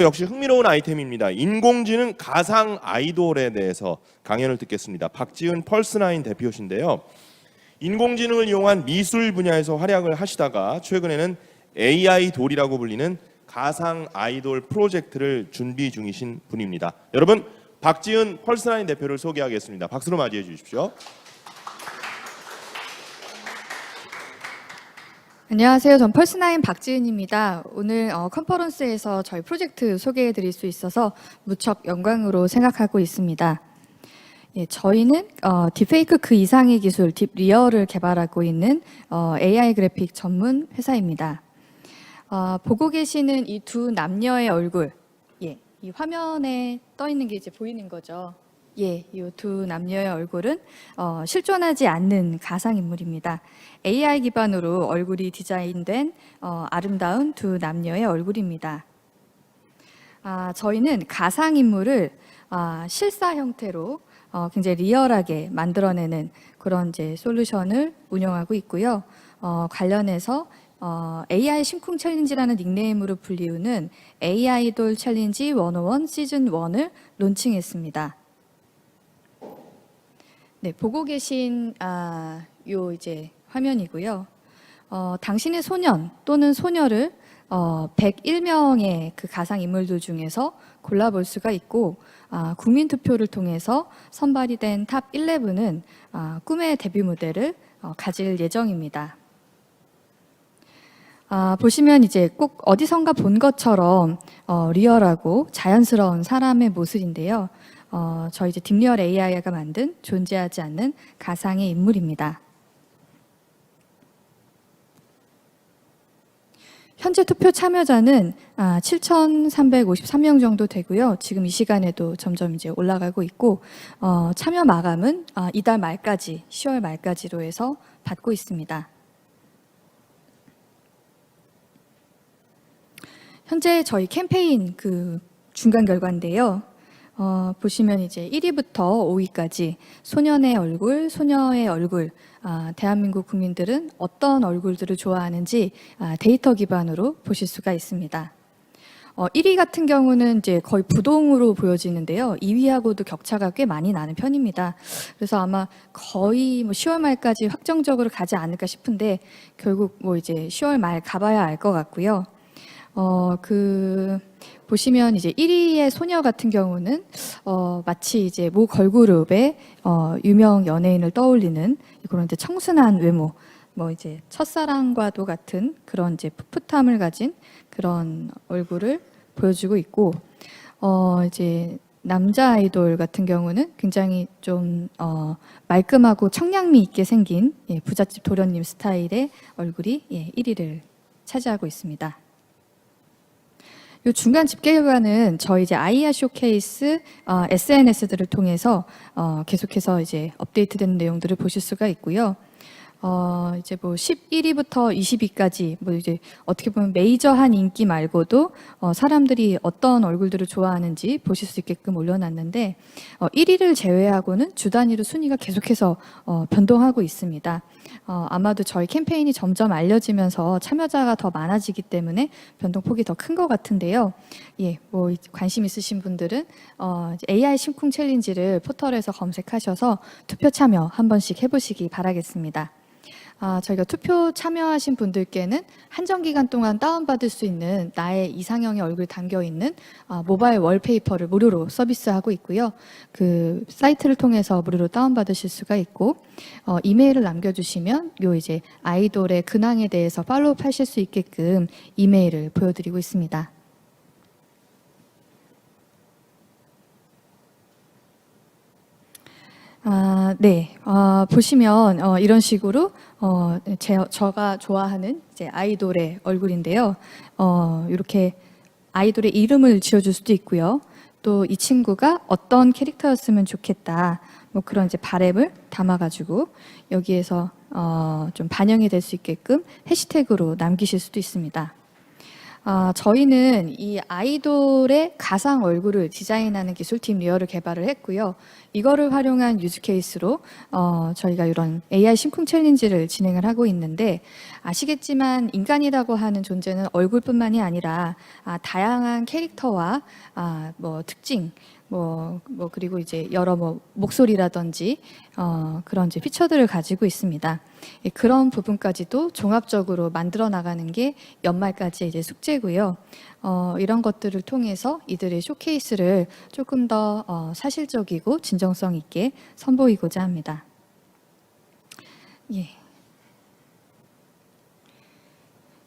역시 흥미로운 아이템입니다. 인공지능 가상 아이돌에 대해서 강연을 듣겠습니다. 박지은 펄스나인 대표신데요. 인공지능을 이용한 미술 분야에서 활약을 하시다가 최근에는 AI 돌이라고 불리는 가상 아이돌 프로젝트를 준비 중이신 분입니다. 여러분, 박지은 펄스나인 대표를 소개하겠습니다. 박수로 맞이해 주십시오. 안녕하세요. 전 펄스나인 박지은입니다. 오늘 컨퍼런스에서 저희 프로젝트 소개해 드릴 수 있어서 무척 영광으로 생각하고 있습니다. 예, 저희는 딥페이크 그 이상의 기술 딥리얼을 개발하고 있는 AI 그래픽 전문 회사입니다. 보고 계시는 이 두 남녀의 얼굴, 예, 이 화면에 떠 있는 게 이제 보이는 거죠. 예, 이 두 남녀의 얼굴은 실존하지 않는 가상인물입니다. AI 기반으로 얼굴이 디자인된 아름다운 두 남녀의 얼굴입니다. 저희는 가상인물을 실사 형태로 굉장히 리얼하게 만들어내는 그런 이제 솔루션을 운영하고 있고요. 관련해서 AI 심쿵 챌린지라는 닉네임으로 불리우는 AI 돌 챌린지 101 시즌 1을 론칭했습니다. 네, 보고 계신 요 이제 화면이고요. 당신의 소년 또는 소녀를 101명의 그 가상 인물들 중에서 골라볼 수가 있고 국민 투표를 통해서 선발이 된 탑 11은 꿈의 데뷔 무대를 가질 예정입니다. 보시면 이제 꼭 어디선가 본 것처럼 리얼하고 자연스러운 사람의 모습인데요. 저희 이제 딥리얼 AI가 만든 존재하지 않는 가상의 인물입니다. 현재 투표 참여자는 7,353명 정도 되고요. 지금 이 시간에도 점점 이제 올라가고 있고 참여 마감은 이달 말까지 10월 말까지로 해서 받고 있습니다. 현재 저희 캠페인 그 중간 결과인데요. 보시면 이제 1위부터 5위까지 소년의 얼굴, 소녀의 얼굴, 대한민국 국민들은 어떤 얼굴들을 좋아하는지 데이터 기반으로 보실 수가 있습니다. 1위 같은 경우는 이제 거의 부동으로 보여지는데요. 2위하고도 격차가 꽤 많이 나는 편입니다. 그래서 아마 거의 10월 말까지 확정적으로 가지 않을까 싶은데 결국 이제 10월 말 가봐야 알 것 같고요. 보시면 이제 1위의 소녀 같은 경우는 마치 이제 모 걸그룹의 유명 연예인을 떠올리는 그런 이제 청순한 외모, 이제 첫사랑과도 같은 그런 이제 풋풋함을 가진 그런 얼굴을 보여주고 있고, 이제 남자 아이돌 같은 경우는 굉장히 좀 말끔하고 청량미 있게 생긴 부잣집 도련님 스타일의 얼굴이 1위를 차지하고 있습니다. 이 중간 집계 결과는 저희 이제 아이아 쇼케이스 SNS들을 통해서 계속해서 이제 업데이트되는 내용들을 보실 수가 있고요. 이제 11위부터 20위까지 이제 어떻게 보면 메이저한 인기 말고도 사람들이 어떤 얼굴들을 좋아하는지 보실 수 있게끔 올려놨는데 1위를 제외하고는 주 단위로 순위가 계속해서 변동하고 있습니다. 아마도 저희 캠페인이 점점 알려지면서 참여자가 더 많아지기 때문에 변동폭이 더 큰 것 같은데요. 예, 관심 있으신 분들은 AI 심쿵 챌린지를 포털에서 검색하셔서 투표 참여 한 번씩 해보시기 바라겠습니다. 저희가 투표 참여하신 분들께는 한정 기간 동안 다운받을 수 있는 나의 이상형의 얼굴 담겨있는 모바일 월페이퍼를 무료로 서비스하고 있고요. 그 사이트를 통해서 무료로 다운받으실 수가 있고 이메일을 남겨주시면 이제 아이돌의 근황에 대해서 팔로우 하실 수 있게끔 이메일을 보여드리고 있습니다. 네. 보시면 이런 식으로 제가 좋아하는 이제 아이돌의 얼굴인데요. 이렇게 아이돌의 이름을 지어줄 수도 있고요. 또 이 친구가 어떤 캐릭터였으면 좋겠다. 그런 이제 바램을 담아가지고 여기에서 좀 반영이 될 수 있게끔 해시태그로 남기실 수도 있습니다. 저희는 이 아이돌의 가상 얼굴을 디자인하는 기술팀 리얼을 개발을 했고요. 이거를 활용한 유즈 케이스로 저희가 이런 AI 심쿵 챌린지를 진행을 하고 있는데, 아시겠지만 인간이라고 하는 존재는 얼굴뿐만이 아니라 다양한 캐릭터와 뭐 특징, 그리고 이제 여러 목소리라든지 그런 이제 피처들을 가지고 있습니다. 그런 부분까지도 종합적으로 만들어 나가는 게 연말까지 이제 숙제고요. 이런 것들을 통해서 이들의 쇼케이스를 조금 더 사실적이고 진정성 있게 선보이고자 합니다. 예.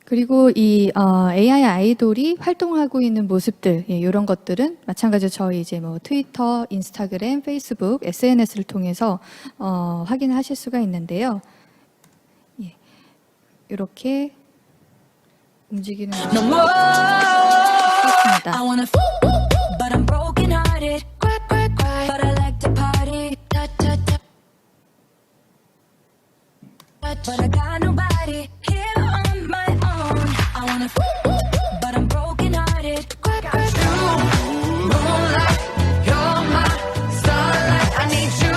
그리고 이 AI 아이돌이 활동하고 있는 모습들, 이런 것들은 마찬가지로 저희 이제 트위터, 인스타그램, 페이스북, SNS를 통해서 확인하실 수가 있는데요. 예, 이렇게 움직이는 모습을 봤습니다. But I got nobody here on my own. I wanna, but I'm broken hearted. Got you, moonlight, you're my starlight. I need you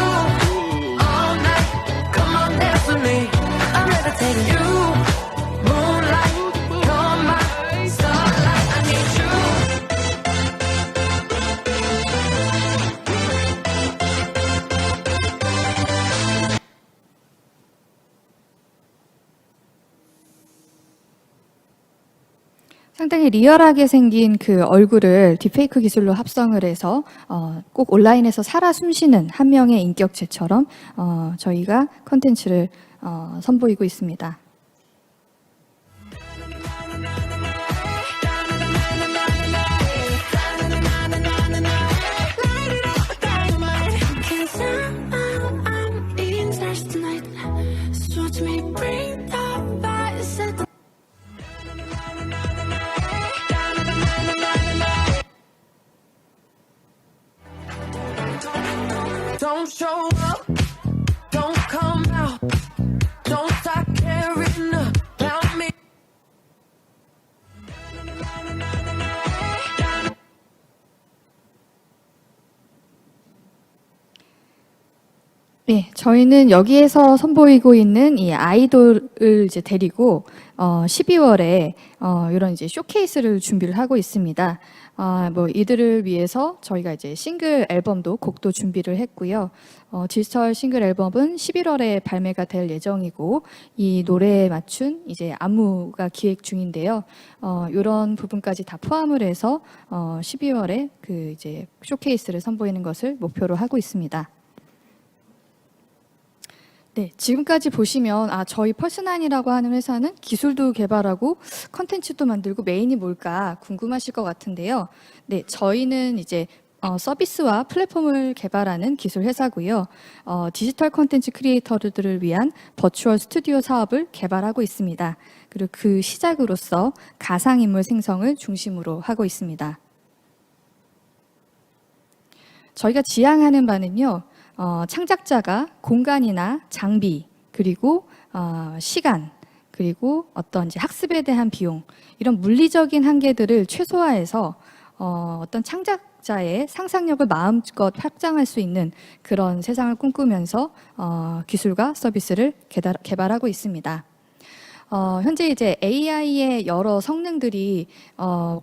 all night. Come on, dance with me. I'm levitating. You, moonlight, you're my starlight. I need you. 상당히 리얼하게 생긴 그 얼굴을 딥페이크 기술로 합성을 해서 꼭 온라인에서 살아 숨쉬는 한 명의 인격체처럼 저희가 콘텐츠를 선보이고 있습니다. Cause I'm in touch tonight. So to me, bring the fire, set the don't show up, don't come out, don't start caring about me. 네, 저희는 여기에서 선보이고 있는 이 아이돌을 이제 데리고 12월에 이런 이제 쇼케이스를 준비를 하고 있습니다. 이들을 위해서 저희가 이제 싱글 앨범도 곡도 준비를 했고요. 디지털 싱글 앨범은 11월에 발매가 될 예정이고, 이 노래에 맞춘 이제 안무가 기획 중인데요. 이런 부분까지 다 포함을 해서 12월에 그 이제 쇼케이스를 선보이는 것을 목표로 하고 있습니다. 네, 지금까지 보시면 저희 펄스나인이라고 하는 회사는 기술도 개발하고 컨텐츠도 만들고 메인이 뭘까 궁금하실 것 같은데요. 네, 저희는 이제 서비스와 플랫폼을 개발하는 기술 회사고요. 디지털 컨텐츠 크리에이터들을 위한 버추얼 스튜디오 사업을 개발하고 있습니다. 그리고 그 시작으로서 가상인물 생성을 중심으로 하고 있습니다. 저희가 지향하는 바는요, 창작자가 공간이나 장비, 그리고 시간, 그리고 어떤 이제 학습에 대한 비용, 이런 물리적인 한계들을 최소화해서 어떤 창작자의 상상력을 마음껏 확장할 수 있는 그런 세상을 꿈꾸면서 기술과 서비스를 개발하고 있습니다. 현재 이제 AI의 여러 성능들이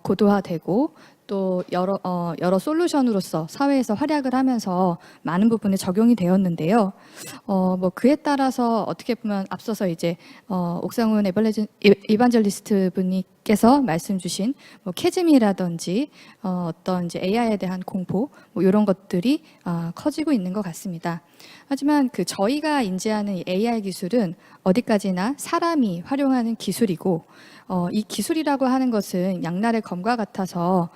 고도화되고, 또 여러 솔루션으로서 사회에서 활약을 하면서 많은 부분에 적용이 되었는데요. 그에 따라서 어떻게 보면 앞서서 이제 옥상훈 이반젤리스트 분께서 말씀 주신 캐즘이라든지 어떤 이제 AI에 대한 공포 이런 것들이 커지고 있는 것 같습니다. 하지만 그 저희가 인지하는 이 AI 기술은 어디까지나 사람이 활용하는 기술이고, 이 기술이라고 하는 것은 양날의 검과 같아서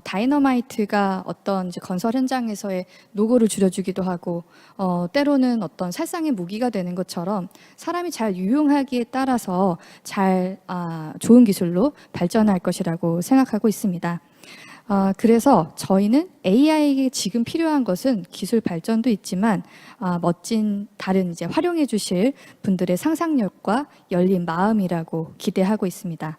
다이너마이트가 어떤 이제 건설 현장에서의 노고를 줄여주기도 하고, 때로는 어떤 살상의 무기가 되는 것처럼 사람이 잘 유용하기에 따라서 좋은 기술로 발전할 것이라고 생각하고 있습니다. 그래서 저희는 AI에게 지금 필요한 것은 기술 발전도 있지만 멋진 다른 이제 활용해 주실 분들의 상상력과 열린 마음이라고 기대하고 있습니다.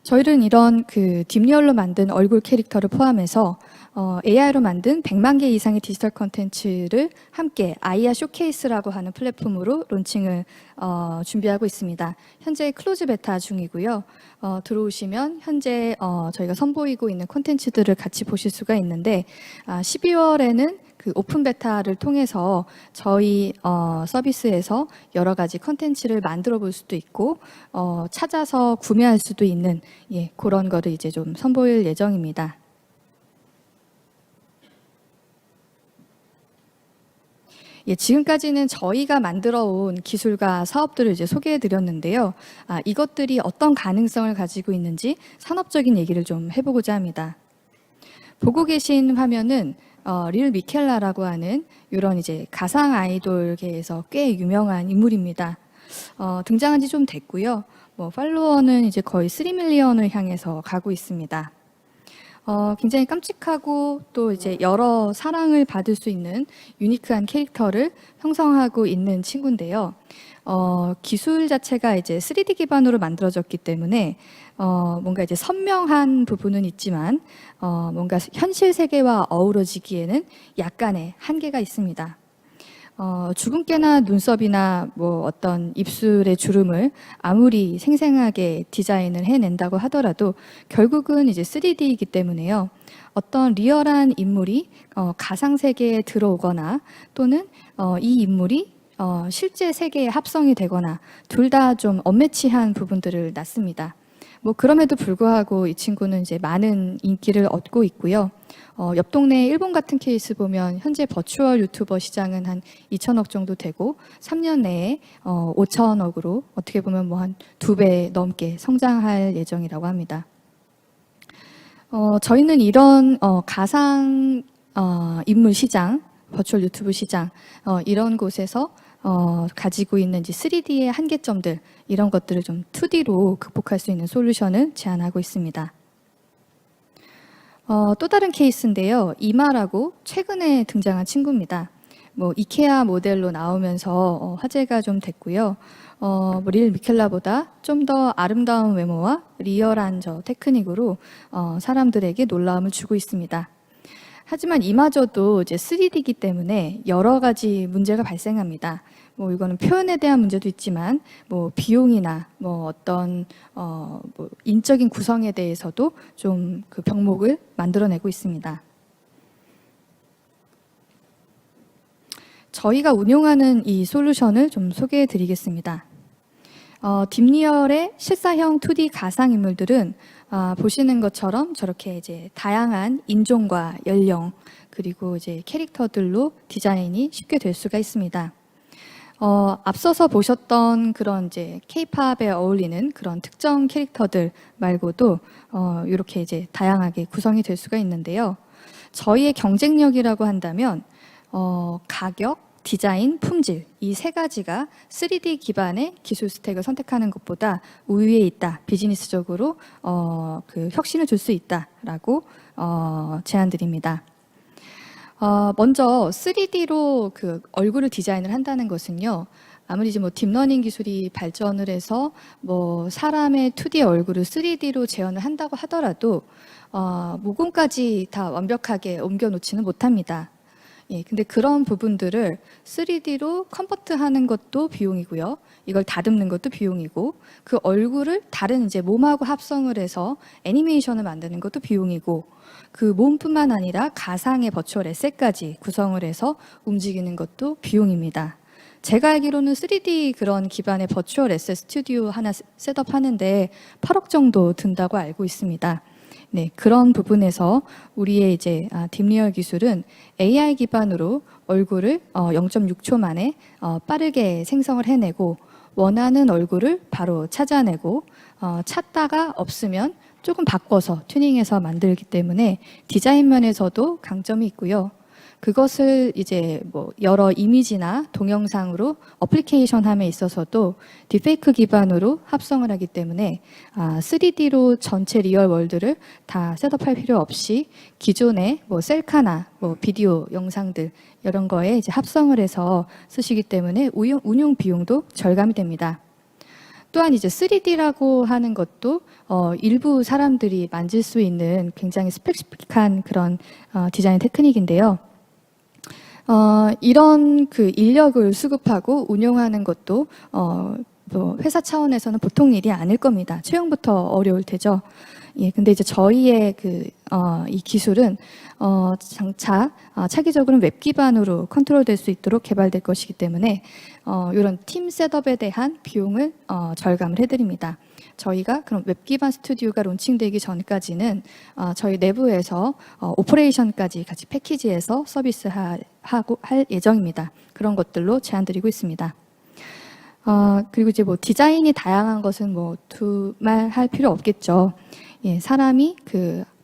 저희는 이런 그 딥리얼로 만든 얼굴 캐릭터를 포함해서 AI로 만든 100만 개 이상의 디지털 콘텐츠를 함께 아이아 쇼케이스라고 하는 플랫폼으로 론칭을 준비하고 있습니다. 현재 클로즈 베타 중이고요. 들어오시면 현재 저희가 선보이고 있는 콘텐츠들을 같이 보실 수가 있는데 12월에는 그 오픈 베타를 통해서 저희 서비스에서 여러 가지 콘텐츠를 만들어 볼 수도 있고 찾아서 구매할 수도 있는 그런 거를 이제 좀 선보일 예정입니다. 지금까지는 저희가 만들어 온 기술과 사업들을 이제 소개해 드렸는데요. 이것들이 어떤 가능성을 가지고 있는지 산업적인 얘기를 좀 해보고자 합니다. 보고 계신 화면은 릴 미켈라라고 하는 이런 이제 가상 아이돌계에서 꽤 유명한 인물입니다. 등장한 지 좀 됐고요. 팔로워는 이제 거의 3밀리언을 향해서 가고 있습니다. 굉장히 깜찍하고 또 이제 여러 사랑을 받을 수 있는 유니크한 캐릭터를 형성하고 있는 친구인데요. 기술 자체가 이제 3D 기반으로 만들어졌기 때문에 뭔가 이제 선명한 부분은 있지만 뭔가 현실 세계와 어우러지기에는 약간의 한계가 있습니다. 주근깨나 눈썹이나 어떤 입술의 주름을 아무리 생생하게 디자인을 해낸다고 하더라도 결국은 이제 3D이기 때문에요. 어떤 리얼한 인물이 가상 세계에 들어오거나 또는 이 인물이 실제 세계에 합성이 되거나 둘 다 좀 언매치한 부분들을 낳습니다. 그럼에도 불구하고 이 친구는 이제 많은 인기를 얻고 있고요. 옆 동네 일본 같은 케이스 보면 현재 버추얼 유튜버 시장은 한 2천억 정도 되고 3년 내에 5천억으로 어떻게 보면 한 2배 넘게 성장할 예정이라고 합니다. 저희는 이런 가상 인물 시장, 버추얼 유튜브 시장 이런 곳에서 가지고 있는 이제 3D의 한계점들 이런 것들을 좀 2D로 극복할 수 있는 솔루션을 제안하고 있습니다. 또 다른 케이스인데요. 이마라고 최근에 등장한 친구입니다. 이케아 모델로 나오면서 화제가 좀 됐고요. 릴 미켈라보다 좀 더 아름다운 외모와 리얼한 테크닉으로 사람들에게 놀라움을 주고 있습니다. 하지만 이마저도 이제 3D이기 때문에 여러 가지 문제가 발생합니다. 이거는 표현에 대한 문제도 있지만 비용이나 어떤 인적인 구성에 대해서도 좀 그 병목을 만들어내고 있습니다. 저희가 운용하는 이 솔루션을 좀 소개해 드리겠습니다. 딥리얼의 실사형 2D 가상 인물들은 보시는 것처럼 저렇게 이제 다양한 인종과 연령 그리고 이제 캐릭터들로 디자인이 쉽게 될 수가 있습니다. 앞서서 보셨던 그런 이제 K-팝에 어울리는 그런 특정 캐릭터들 말고도 이렇게 이제 다양하게 구성이 될 수가 있는데요. 저희의 경쟁력이라고 한다면 가격, 디자인, 품질 이 세 가지가 3D 기반의 기술 스택을 선택하는 것보다 우위에 있다. 비즈니스적으로 그 혁신을 줄 수 있다라고 제안드립니다. 먼저 3D로 그 얼굴을 디자인을 한다는 것은요. 아무리 이제 딥러닝 기술이 발전을 해서 사람의 2D 얼굴을 3D로 재현을 한다고 하더라도 모공까지 다 완벽하게 옮겨 놓지는 못합니다. 근데 그런 부분들을 3D로 컨버트하는 것도 비용이고요. 이걸 다듬는 것도 비용이고, 그 얼굴을 다른 이제 몸하고 합성을 해서 애니메이션을 만드는 것도 비용이고, 그 몸뿐만 아니라 가상의 버추얼 에셋까지 구성을 해서 움직이는 것도 비용입니다. 제가 알기로는 3D 그런 기반의 버추얼 에셋 스튜디오 하나 셋업하는데 8억 정도 든다고 알고 있습니다. 네, 그런 부분에서 우리의 이제 딥리얼 기술은 AI 기반으로 얼굴을 0.6초 만에 빠르게 생성을 해내고 원하는 얼굴을 바로 찾아내고 찾다가 없으면 조금 바꿔서 튜닝해서 만들기 때문에 디자인 면에서도 강점이 있고요. 그것을 이제 여러 이미지나 동영상으로 어플리케이션함에 있어서도 딥페이크 기반으로 합성을 하기 때문에 3D로 전체 리얼 월드를 다 셋업할 필요 없이 기존의 셀카나 비디오 영상들 이런 거에 이제 합성을 해서 쓰시기 때문에 운용 비용도 절감이 됩니다. 또한 이제 3D라고 하는 것도 일부 사람들이 만질 수 있는 굉장히 스페시픽한 그런 디자인 테크닉인데요. 이런 그 인력을 수급하고 운용하는 것도 뭐 회사 차원에서는 보통 일이 아닐 겁니다. 처음부터 어려울 테죠. 예, 근데 이제 저희의 이 기술은 장차 차기적으로는 웹 기반으로 컨트롤될 수 있도록 개발될 것이기 때문에 이런 팀 셋업에 대한 비용을 절감을 해드립니다. 저희가 그럼 웹 기반 스튜디오가 론칭되기 전까지는 저희 내부에서 오퍼레이션까지 같이 패키지해서 서비스하고 할 예정입니다. 그런 것들로 제안드리고 있습니다. 그리고 이제 뭐 디자인이 다양한 것은 뭐 두말할 필요 없겠죠. 예, 사람이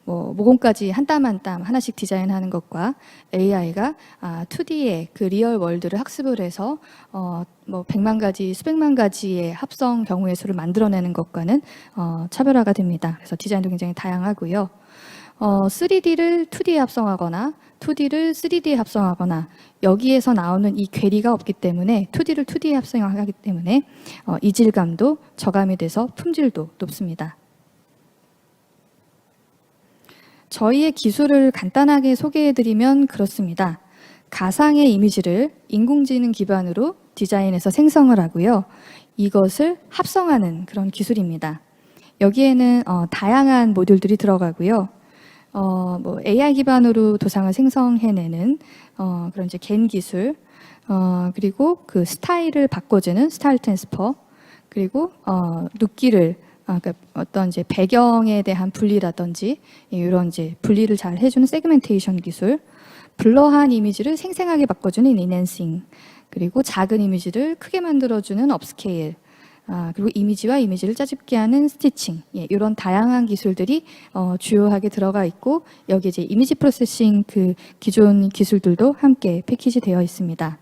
뭐 모공까지 한 땀 한 땀 하나씩 디자인하는 것과 AI가 2D의 그 리얼 월드를 학습을 해서 뭐 100만 가지, 수백만 가지의 합성 경우의 수를 만들어내는 것과는 차별화가 됩니다. 그래서 디자인도 굉장히 다양하고요. 3D를 2D에 합성하거나 2D를 3D에 합성하거나 여기에서 나오는 이 괴리가 없기 때문에 2D를 2D에 합성하기 때문에 이질감도 저감이 돼서 품질도 높습니다. 저희의 기술을 간단하게 소개해드리면 그렇습니다. 가상의 이미지를 인공지능 기반으로 디자인해서 생성을 하고요. 이것을 합성하는 그런 기술입니다. 여기에는 다양한 모듈들이 들어가고요. 뭐 AI 기반으로 도상을 생성해내는 그런 이제 겐 기술, 그리고 그 스타일을 바꿔주는 스타일 트랜스퍼, 그리고 눕기를 그러니까 어떤 이제 배경에 대한 분리라든지 이런 이제 분리를 잘 해주는 세그멘테이션 기술, 블러한 이미지를 생생하게 바꿔주는 인핸싱, 그리고 작은 이미지를 크게 만들어주는 업스케일, 그리고 이미지와 이미지를 짜집게 하는 스티칭, 이런 다양한 기술들이 주요하게 들어가 있고 여기 이제 이미지 프로세싱 그 기존 기술들도 함께 패키지 되어 있습니다.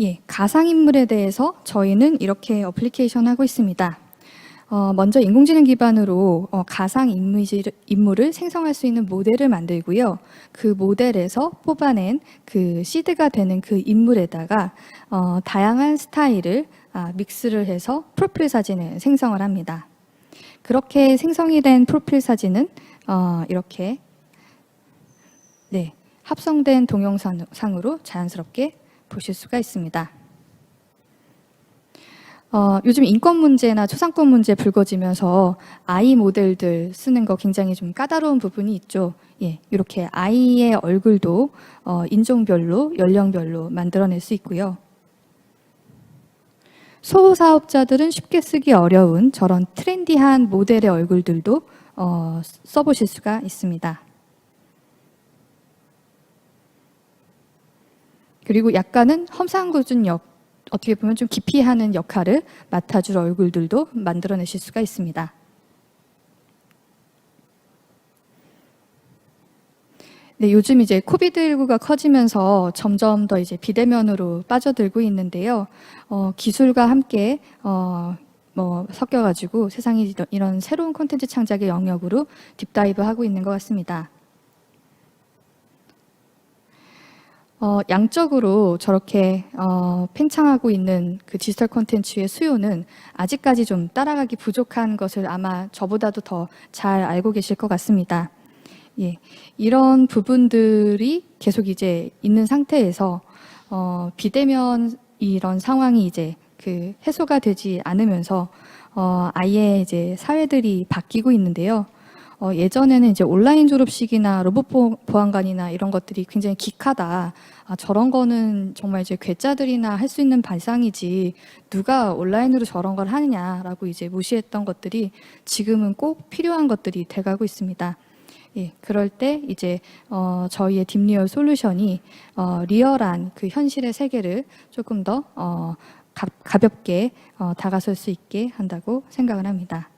예, 가상인물에 대해서 저희는 이렇게 어플리케이션 하고 있습니다. 먼저 인공지능 기반으로 인물을 생성할 수 있는 모델을 만들고요. 그 모델에서 뽑아낸 그 시드가 되는 그 인물에다가 다양한 스타일을 믹스를 해서 프로필 사진을 생성을 합니다. 그렇게 생성이 된 프로필 사진은 이렇게 합성된 동영상으로 자연스럽게 보실 수가 있습니다. 요즘 인권 문제나 초상권 문제 불거지면서 아이 모델들 쓰는 거 굉장히 좀 까다로운 부분이 있죠. 예, 이렇게 아이의 얼굴도 인종별로, 연령별로 만들어낼 수 있고요. 소사업자들은 쉽게 쓰기 어려운 저런 트렌디한 모델의 얼굴들도 써보실 수가 있습니다. 그리고 약간은 험상궂은 어떻게 보면 좀 기피하는 역할을 맡아줄 얼굴들도 만들어내실 수가 있습니다. 네, 요즘 이제 코비드19가 커지면서 점점 더 이제 비대면으로 빠져들고 있는데요. 기술과 함께 섞여가지고 세상이 이런 새로운 콘텐츠 창작의 영역으로 딥다이브 하고 있는 것 같습니다. 양적으로 저렇게 팽창하고 있는 그 디지털 콘텐츠의 수요는 아직까지 좀 따라가기 부족한 것을 아마 저보다도 더 잘 알고 계실 것 같습니다. 예, 이런 부분들이 계속 이제 있는 상태에서 비대면 이런 상황이 이제 그 해소가 되지 않으면서 아예 이제 사회들이 바뀌고 있는데요. 예전에는 이제 온라인 졸업식이나 로봇 보안관이나 이런 것들이 굉장히 기카다. 저런 거는 정말 이제 괴짜들이나 할 수 있는 발상이지 누가 온라인으로 저런 걸 하느냐라고 이제 무시했던 것들이 지금은 꼭 필요한 것들이 돼가고 있습니다. 예, 그럴 때 이제 저희의 딥리얼 솔루션이 리얼한 그 현실의 세계를 조금 더 가볍게 다가설 수 있게 한다고 생각을 합니다.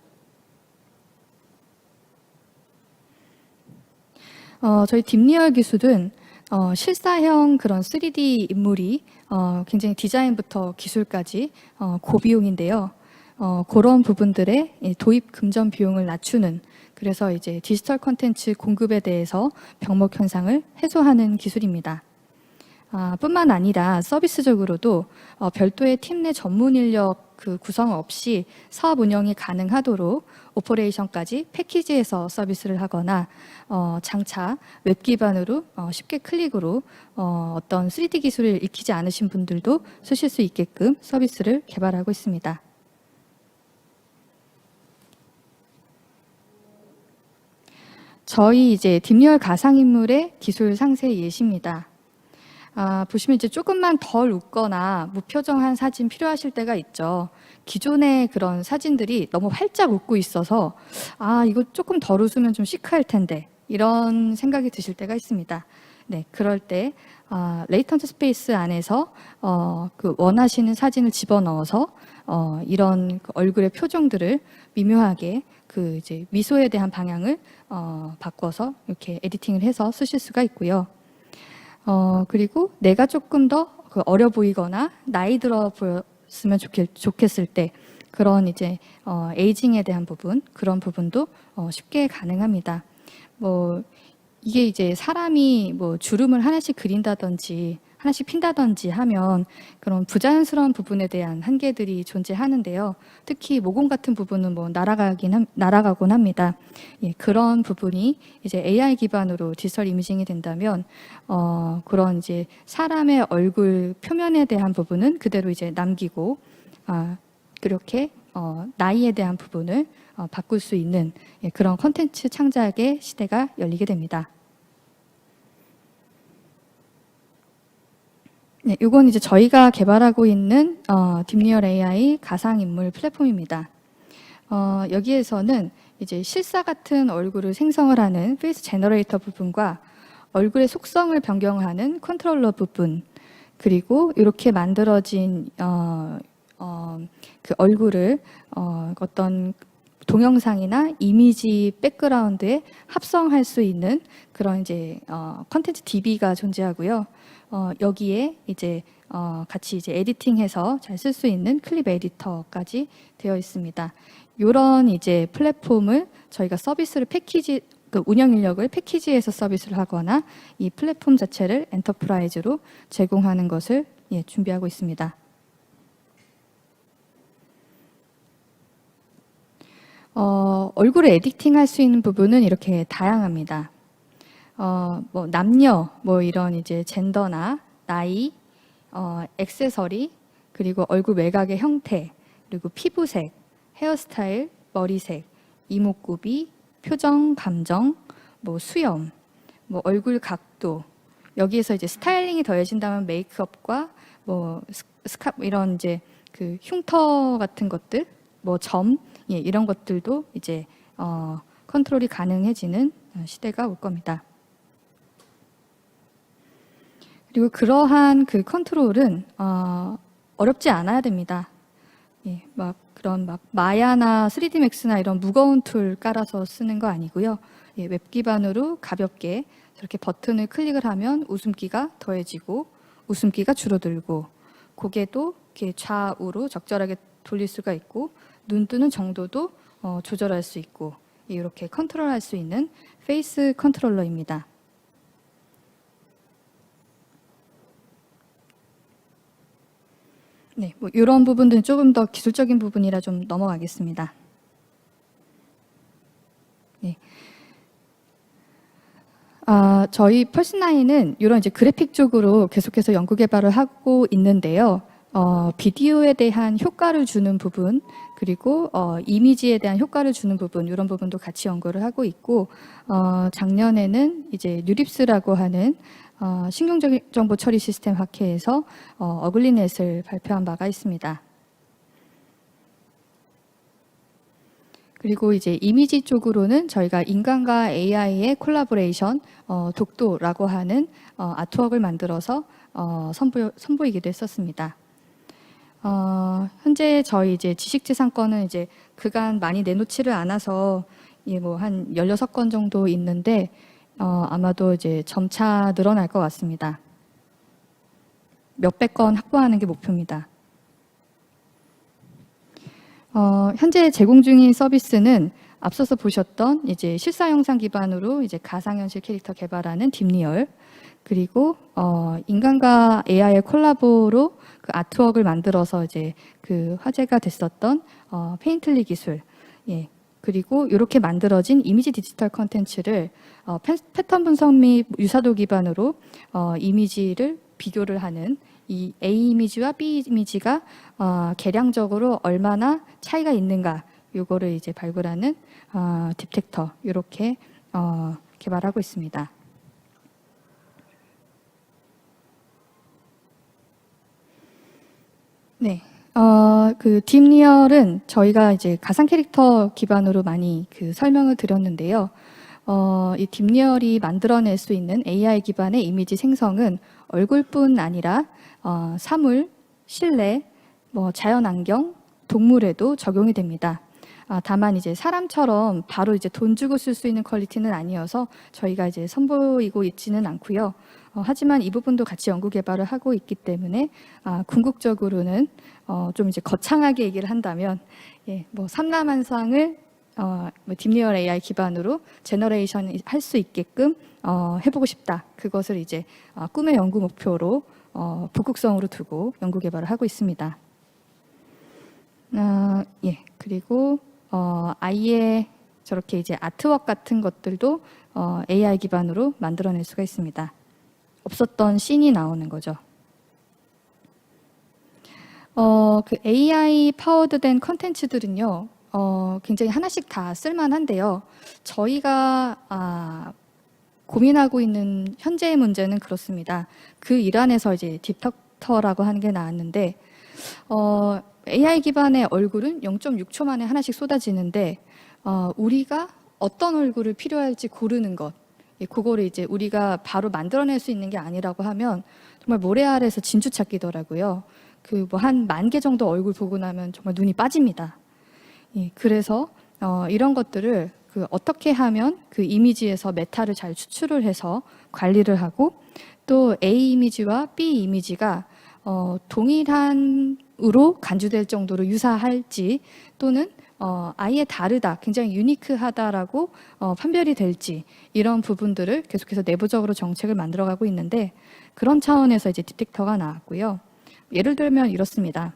저희 딥리얼 기술은 실사형 그런 3D 인물이 굉장히 디자인부터 기술까지 고비용인데요. 그런 부분들의 도입 금전 비용을 낮추는, 그래서 이제 디지털 콘텐츠 공급에 대해서 병목 현상을 해소하는 기술입니다. 뿐만 아니라 서비스적으로도 별도의 팀 내 전문 인력 그 구성 없이 사업 운영이 가능하도록 오퍼레이션까지 패키지해서 서비스를 하거나 장차 웹 기반으로 쉽게 클릭으로 어떤 3D 기술을 익히지 않으신 분들도 쓰실 수 있게끔 서비스를 개발하고 있습니다. 저희 이제 딥리얼 가상인물의 기술 상세 예시입니다. 보시면 이제 조금만 덜 웃거나 무표정한 사진 필요하실 때가 있죠. 기존의 그런 사진들이 너무 활짝 웃고 있어서 이거 조금 덜 웃으면 좀 시크할 텐데 이런 생각이 드실 때가 있습니다. 네, 그럴 때 레이턴트 스페이스 안에서 그 원하시는 사진을 집어넣어서 이런 그 얼굴의 표정들을 미묘하게 그 이제 미소에 대한 방향을 바꿔서 이렇게 에디팅을 해서 쓰실 수가 있고요. 그리고 내가 조금 더 그 어려 보이거나 나이 들어 보였으면 좋겠을 때 그런 이제 에이징에 대한 부분 그런 부분도 쉽게 가능합니다. 뭐 이게 이제 사람이 뭐 주름을 하나씩 그린다든지 하나씩 핀다든지 하면 그런 부자연스러운 부분에 대한 한계들이 존재하는데요. 특히 모공 같은 부분은 뭐 날아가곤 합니다. 예, 그런 부분이 이제 AI 기반으로 디지털 이미징이 된다면 그런 이제 사람의 얼굴 표면에 대한 부분은 그대로 이제 남기고 그렇게 나이에 대한 부분을 바꿀 수 있는 그런 콘텐츠 창작의 시대가 열리게 됩니다. 네, 이건 이제 저희가 개발하고 있는 딥리얼 AI 가상인물 플랫폼입니다. 여기에서는 이제 실사 같은 얼굴을 생성을 하는 페이스 제너레이터 부분과 얼굴의 속성을 변경하는 컨트롤러 부분 그리고 이렇게 만들어진 그 얼굴을 어떤 동영상이나 이미지 백그라운드에 합성할 수 있는 그런 이제 컨텐츠 DB가 존재하고요. 여기에 이제 같이 이제 에디팅해서 잘 쓸 수 있는 클립 에디터까지 되어 있습니다. 이런 이제 플랫폼을 저희가 서비스를 그 운영 인력을 패키지해서 서비스를 하거나 이 플랫폼 자체를 엔터프라이즈로 제공하는 것을 준비하고 있습니다. 얼굴을 에디팅할 수 있는 부분은 이렇게 다양합니다. 뭐 남녀, 뭐 이런 이제 젠더나 나이, 액세서리, 그리고 얼굴 외곽의 형태, 그리고 피부색, 헤어스타일, 머리색, 이목구비, 표정, 감정, 뭐 수염, 뭐 얼굴 각도. 여기에서 이제 스타일링이 더해진다면 메이크업과 뭐 이런 이제 그 흉터 같은 것들, 뭐 점, 이런 것들도 이제 컨트롤이 가능해지는 시대가 올 겁니다. 그리고 그러한 그 컨트롤은 어렵지 않아야 됩니다. 예, 막 그런 막 마야나 3D 맥스나 이런 무거운 툴 깔아서 쓰는 거 아니고요. 예, 웹 기반으로 가볍게 저렇게 버튼을 클릭을 하면 웃음기가 더해지고 웃음기가 줄어들고 고개도 이렇게 좌우로 적절하게 돌릴 수가 있고 눈 뜨는 정도도 조절할 수 있고 이렇게 컨트롤할 수 있는 페이스 컨트롤러입니다. 네, 뭐 이런 부분들은 조금 더 기술적인 부분이라 좀 넘어가겠습니다. 네. 저희 펄스9은 이런 이제 그래픽 쪽으로 계속해서 연구 개발을 하고 있는데요. 비디오에 대한 효과를 주는 부분, 그리고 이미지에 대한 효과를 주는 부분, 이런 부분도 같이 연구를 하고 있고, 작년에는 이제 뉴립스라고 하는 신경정보 처리 시스템 학회에서 어글리넷을 발표한 바가 있습니다. 그리고 이제 이미지 쪽으로는 저희가 인간과 AI의 콜라보레이션, 독도라고 하는 아트웍을 만들어서 선보이기도 했었습니다. 현재 저희 이제 지식재산권은 이제 그간 많이 내놓지를 않아서 뭐 한 16건 정도 있는데 아마도 이제 점차 늘어날 것 같습니다. 몇백 건 확보하는 게 목표입니다. 현재 제공 중인 서비스는 앞서서 보셨던 이제 실사 영상 기반으로 이제 가상현실 캐릭터 개발하는 딥리얼, 그리고 인간과 AI의 콜라보로 그 아트웍을 만들어서 이제 그 화제가 됐었던 페인틀리 기술, 예. 그리고 이렇게 만들어진 이미지 디지털 컨텐츠를 패턴 분석 및 유사도 기반으로 이미지를 비교를 하는 이 A 이미지와 B 이미지가 계량적으로 얼마나 차이가 있는가, 요거를 이제 발굴하는 딥텍터, 이렇게 개발하고 있습니다. 네. 그 딥리얼은 저희가 이제 가상 캐릭터 기반으로 많이 그 설명을 드렸는데요. 이 딥리얼이 만들어낼 수 있는 AI 기반의 이미지 생성은 얼굴뿐 아니라 사물, 실내, 뭐 자연환경, 동물에도 적용이 됩니다. 다만 이제 사람처럼 바로 이제 돈 주고 쓸 수 있는 퀄리티는 아니어서 저희가 이제 선보이고 있지는 않고요. 하지만 이 부분도 같이 연구 개발을 하고 있기 때문에 궁극적으로는 좀 이제 거창하게 얘기를 한다면, 예, 뭐 삼라만상을 뭐 딥리얼 AI 기반으로 제너레이션 할 수 있게끔 해보고 싶다. 그것을 이제 꿈의 연구 목표로 북극성으로 두고 연구 개발을 하고 있습니다. 예, 그리고 아예 저렇게 이제 아트웍 같은 것들도 AI 기반으로 만들어낼 수가 있습니다. 없었던 씬이 나오는 거죠. 그 AI 파워드된 컨텐츠들은요, 굉장히 하나씩 다 쓸만한데요. 저희가 고민하고 있는 현재의 문제는 그렇습니다. 그 일환에서 이제 딥텍터라고 하는 게 나왔는데, AI 기반의 얼굴은 0.6초 만에 하나씩 쏟아지는데, 우리가 어떤 얼굴을 필요할지 고르는 것, 그거를 이제 우리가 바로 만들어낼 수 있는 게 아니라고 하면 정말 모래 아래에서 진주 찾기더라고요. 그 뭐 한 10,000개 정도 얼굴 보고 나면 정말 눈이 빠집니다. 예, 그래서 이런 것들을 그 어떻게 하면 그 이미지에서 메타를 잘 추출을 해서 관리를 하고, 또 A 이미지와 B 이미지가 동일한으로 간주될 정도로 유사할지, 또는 아예 다르다, 굉장히 유니크하다라고 판별이 될지, 이런 부분들을 계속해서 내부적으로 정책을 만들어가고 있는데, 그런 차원에서 이제 딥텍터가 나왔고요. 예를 들면 이렇습니다.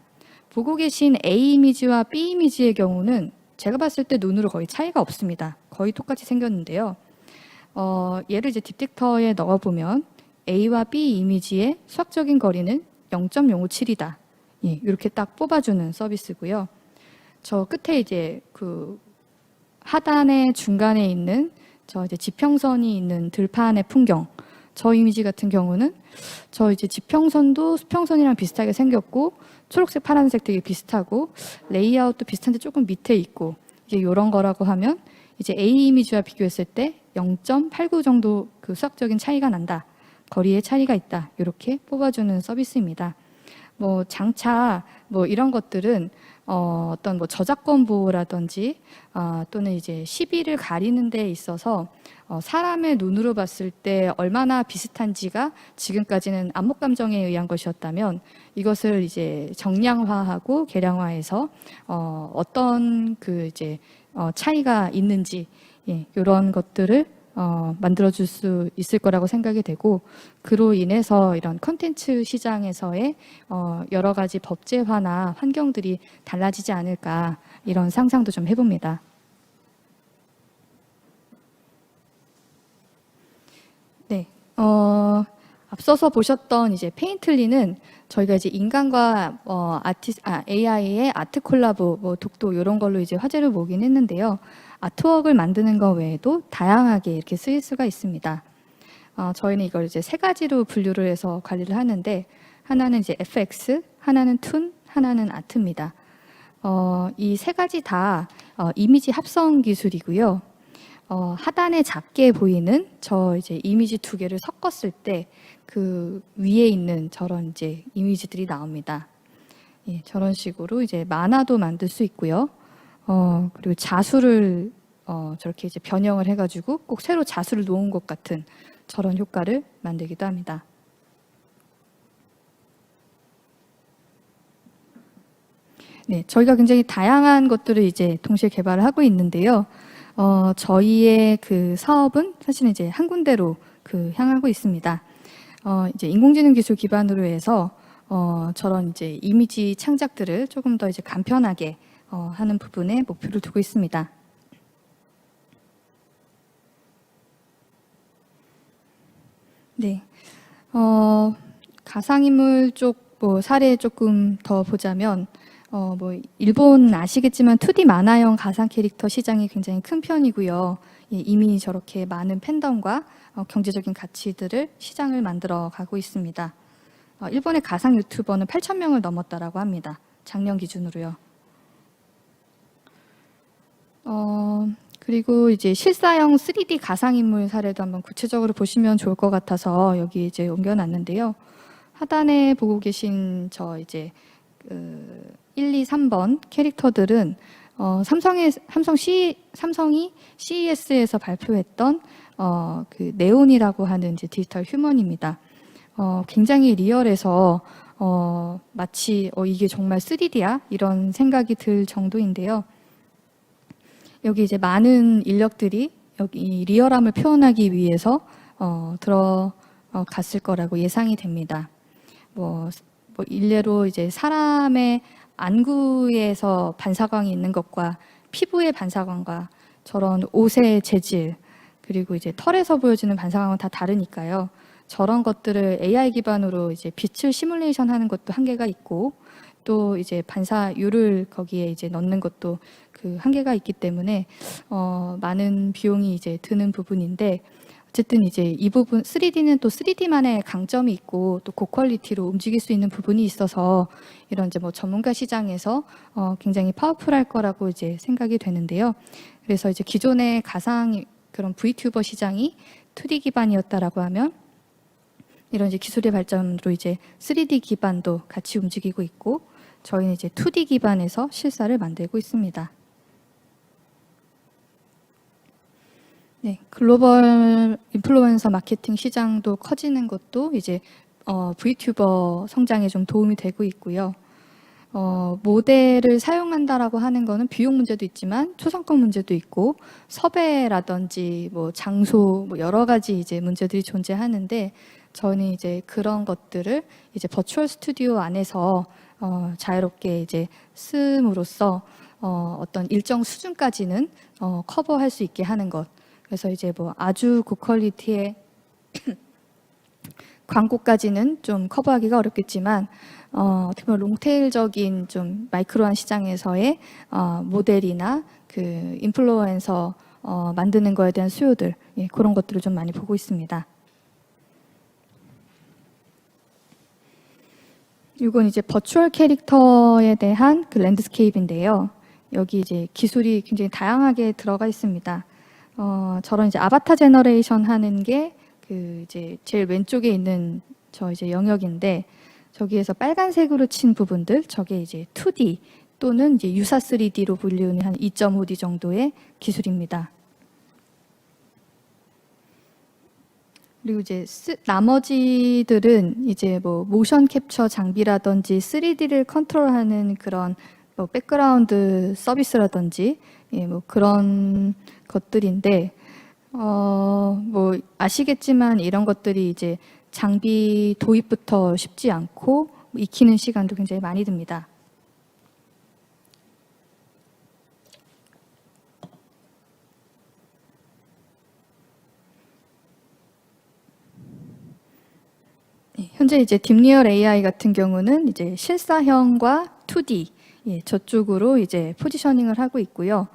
보고 계신 A 이미지와 B 이미지의 경우는 제가 봤을 때 눈으로 거의 차이가 없습니다. 거의 똑같이 생겼는데요. 얘를 이제 딥텍터에 넣어보면 A와 B 이미지의 수학적인 거리는 0.057이다. 예, 이렇게 딱 뽑아주는 서비스고요. 저 끝에 이제 그 하단의 중간에 있는 저 이제 지평선이 있는 들판의 풍경, 저 이미지 같은 경우는 저 이제 지평선도 수평선이랑 비슷하게 생겼고, 초록색, 파란색 되게 비슷하고, 레이아웃도 비슷한데 조금 밑에 있고, 이제 이런 거라고 하면 이제 A 이미지와 비교했을 때 0.89 정도 그 수학적인 차이가 난다. 거리의 차이가 있다. 이렇게 뽑아주는 서비스입니다. 뭐 장차 뭐 이런 것들은 어떤 뭐 저작권 보호라든지 또는 이제 시비를 가리는 데 있어서 사람의 눈으로 봤을 때 얼마나 비슷한지가 지금까지는 안목 감정에 의한 것이었다면, 이것을 이제 정량화하고 계량화해서 어떤 그 이제 차이가 있는지, 예, 이런 것들을 만들어줄 수 있을 거라고 생각이 되고, 그로 인해서 이런 콘텐츠 시장에서의 여러 가지 법제화나 환경들이 달라지지 않을까, 이런 상상도 좀 해봅니다. 네, 앞서서 보셨던 이제 페인틀리는 저희가 이제 인간과 AI의 아트 콜라보, 뭐 독도 이런 걸로 이제 화제를 모긴 했는데요. 아트웍을 만드는 것 외에도 다양하게 이렇게 쓰일 수가 있습니다. 저희는 이걸 이제 3가지로 분류를 해서 관리를 하는데, 하나는 이제 FX, 하나는 툰, 하나는 아트입니다. 이 3가지 다 이미지 합성 기술이고요. 하단에 작게 보이는 저 이제 이미지 2개를 섞었을 때 그 위에 있는 저런 이제 이미지들이 나옵니다. 예, 저런 식으로 이제 만화도 만들 수 있고요. 그리고 자수를 저렇게 이제 변형을 해가지고 꼭 새로 자수를 놓은 것 같은 저런 효과를 만들기도 합니다. 네, 저희가 굉장히 다양한 것들을 이제 동시에 개발을 하고 있는데요. 저희의 그 사업은 사실은 이제 한 군데로 향하고 있습니다. 이제 인공지능 기술 기반으로 해서 저런 이제 이미지 창작들을 조금 더 이제 간편하게 하는 부분에 목표를 두고 있습니다. 네, 가상인물 쪽 뭐 사례 조금 더 보자면 뭐 일본 아시겠지만 2D 만화형 가상 캐릭터 시장이 굉장히 큰 편이고요. 예, 이미 저렇게 많은 팬덤과 경제적인 가치들을 시장을 만들어 가고 있습니다. 일본의 가상 유튜버는 8,000명을 넘었다라고 합니다. 작년 기준으로요. 그리고 이제 실사형 3D 가상인물 사례도 한번 구체적으로 보시면 좋을 것 같아서 여기 이제 옮겨놨는데요. 하단에 보고 계신 저 이제 1, 2, 3번 캐릭터들은 삼성이 CES에서 발표했던 그 네온이라고 하는 이제 디지털 휴먼입니다. 굉장히 리얼해서 마치 이게 정말 3D야? 이런 생각이 들 정도인데요. 여기 이제 많은 인력들이 여기 리얼함을 표현하기 위해서 들어갔을 거라고 예상이 됩니다. 뭐 일례로 이제 사람의 안구에서 반사광이 있는 것과 피부의 반사광과 저런 옷의 재질 그리고 이제 털에서 보여지는 반사광은 다 다르니까요. 저런 것들을 AI 기반으로 이제 빛을 시뮬레이션 하는 것도 한계가 있고 또 이제 반사율을 거기에 이제 넣는 것도 그 한계가 있기 때문에 많은 비용이 이제 드는 부분인데 어쨌든 이제 이 부분 3D는 또 3D만의 강점이 있고 또 고퀄리티로 움직일 수 있는 부분이 있어서 이런 이제 뭐 전문가 시장에서 굉장히 파워풀할 거라고 이제 생각이 되는데요. 그래서 이제 기존의 가상 그런 VTuber 시장이 2D 기반이었다라고 하면 이런 이제 기술의 발전으로 이제 3D 기반도 같이 움직이고 있고 저희는 이제 2D 기반에서 실사를 만들고 있습니다. 네, 글로벌 인플루언서 마케팅 시장도 커지는 것도 이제 VTuber 성장에 좀 도움이 되고 있고요. 모델을 사용한다라고 하는 거는 비용 문제도 있지만 초상권 문제도 있고 섭외라든지 뭐 장소 뭐 여러 가지 이제 문제들이 존재하는데 저는 이제 그런 것들을 이제 버추얼 스튜디오 안에서 자유롭게 이제 쓰므로써 어떤 일정 수준까지는 커버할 수 있게 하는 것. 그래서 이제 뭐 아주 고퀄리티의 광고까지는 좀 커버하기가 어렵겠지만 어떻게 보면 롱테일적인 좀 마이크로한 시장에서의 모델이나 그 인플루언서 만드는 거에 대한 수요들 그런 것들을 좀 많이 보고 있습니다. 이건 이제 버추얼 캐릭터에 대한 그 랜드스케이프인데요. 여기 이제 기술이 굉장히 다양하게 들어가 있습니다. 저런 이제 아바타 제너레이션 하는 게 그 이제 제일 왼쪽에 있는 저 이제 영역인데 저기에서 빨간색으로 친 부분들 저게 이제 2D 또는 이제 유사 3D로 분류는 한 2.5D 정도의 기술입니다. 그리고 이제 나머지들은 이제 뭐 모션 캡처 장비라든지 3D를 컨트롤하는 그런 뭐 백그라운드 서비스라든지 뭐 그런 것들인데 뭐 아시겠지만 이런 것들이 이제 장비 도입부터 쉽지 않고 익히는 시간도 굉장히 많이 듭니다. 현재 이제 딥리얼 AI 같은 경우는 이제 실사형과 2D 저쪽으로 이제 포지셔닝을 하고 있고요.